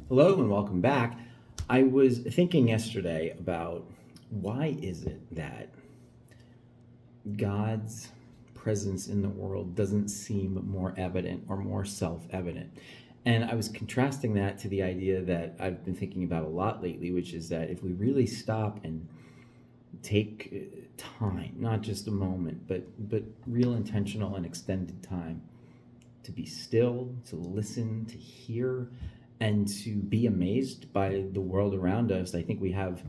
Hello and welcome back. I was thinking yesterday about why is it that God's presence in the world doesn't seem more evident or more self-evident. And I was contrasting that to the idea that I've been thinking about a lot lately, which is that if we really stop and take time, not just a moment, but real intentional and extended time to be still, to listen, to hear, and to be amazed by the world around us, I think we have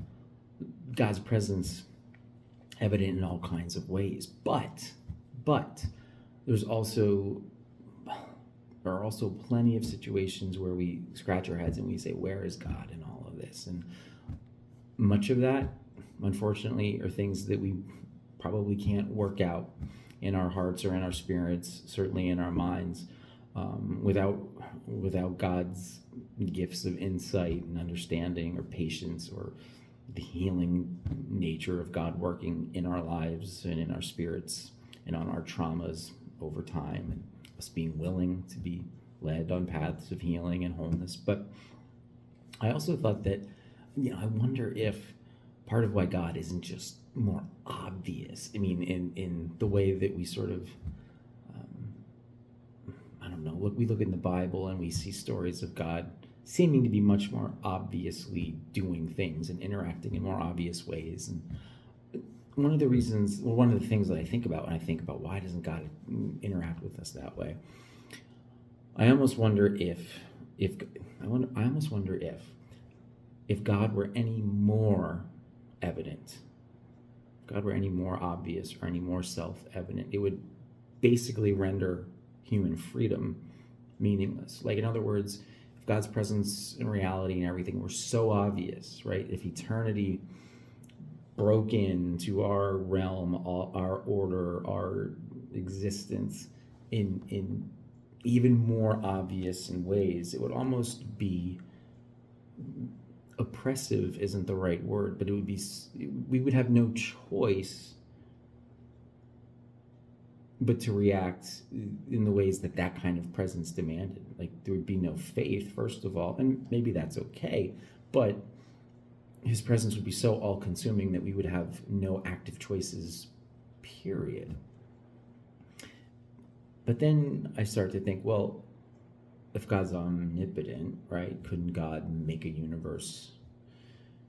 God's presence evident in all kinds of ways. But there's also there are also plenty of situations where we scratch our heads and we say, where is God in all of this? And much of that, unfortunately, are things that we probably can't work out in our hearts or in our spirits, certainly in our minds, without God's gifts of insight and understanding or patience or the healing nature of God working in our lives and in our spirits and on our traumas over time, and us being willing to be led on paths of healing and wholeness. But I also thought that, I wonder if part of why God isn't just more obvious. I mean, in the way that we sort of, I don't know, we look in the Bible and we see stories of God seeming to be much more obviously doing things and interacting in more obvious ways. And one of the things that I think about when I think about why doesn't God interact with us that way, I almost wonder if God were any more evident, if God were any more obvious or any more self-evident, it would basically render human freedom meaningless. Like, in other words, if God's presence and reality and everything were so obvious, right? If eternity broke into our realm, our order, our existence in even more obvious in ways, it would almost be oppressive isn't the right word, but we would have no choice but to react in the ways that kind of presence demanded. Like, there would be no faith, first of all, and maybe that's okay, but his presence would be so all-consuming that we would have no active choices, period. But then I start to think, well, if God's omnipotent, right, couldn't God make a universe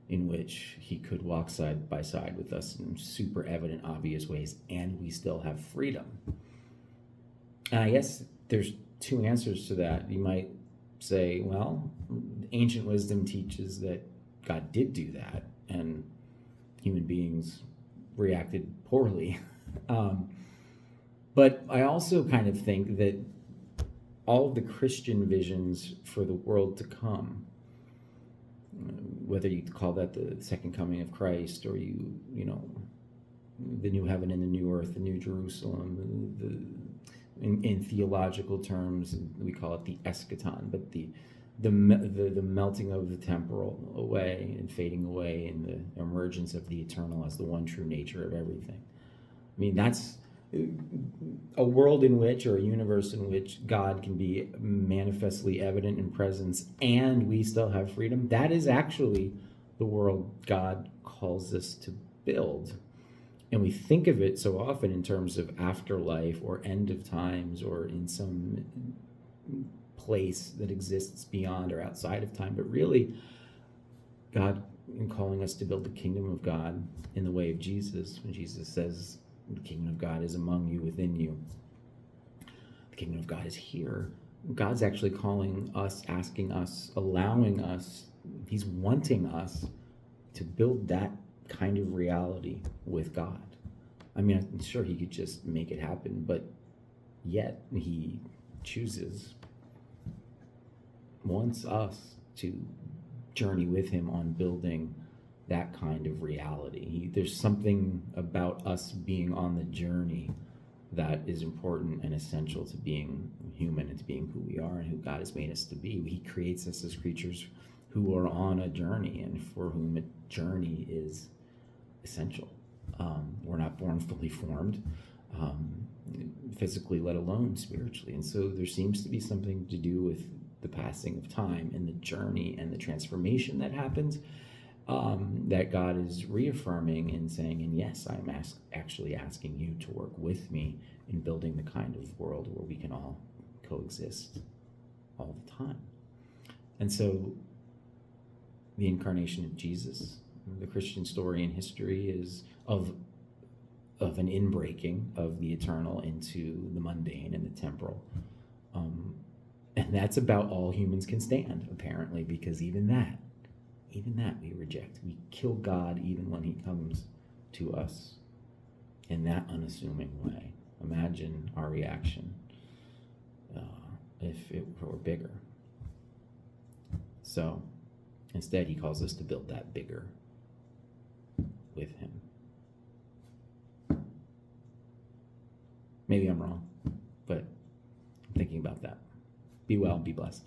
in which he could walk side by side with us in super evident, obvious ways, and we still have freedom? And I guess there's two answers to that. You might say, well, ancient wisdom teaches that God did do that, and human beings reacted poorly. But I also kind of think that all of the Christian visions for the world to come, whether you call that the second coming of Christ, or the new heaven and the new earth, the new Jerusalem, in theological terms, we call it the eschaton, but the melting of the temporal away and fading away, and the emergence of the eternal as the one true nature of everything. I mean, that's a world in which, or a universe in which, God can be manifestly evident in presence and we still have freedom. That is actually the world God calls us to build. And we think of it so often in terms of afterlife or end of times, or in some place that exists beyond or outside of time. But really, God, in calling us to build the kingdom of God in the way of Jesus, when Jesus says, the kingdom of God is among you, within you, the kingdom of God is here, God's actually calling us, asking us, allowing us, he's wanting us to build that kind of reality with God. I mean, I'm sure he could just make it happen, but yet he wants us to journey with him on building that kind of reality. There's something about us being on the journey that is important and essential to being human and to being who we are and who God has made us to be. He creates us as creatures who are on a journey and for whom a journey is essential. We're not born fully formed, physically, let alone spiritually. And so there seems to be something to do with the passing of time and the journey and the transformation that happens, that God is reaffirming and saying, and yes, I'm actually asking you to work with me in building the kind of world where we can all coexist all the time. And so the incarnation of Jesus, the Christian story and history, is of an inbreaking of the eternal into the mundane and the temporal. And that's about all humans can stand, apparently, because even that we reject. We kill God even when he comes to us in that unassuming way. Imagine our reaction if it were bigger. So instead, he calls us to build that bigger with him. Maybe I'm wrong, but I'm thinking about that. Be well, be blessed.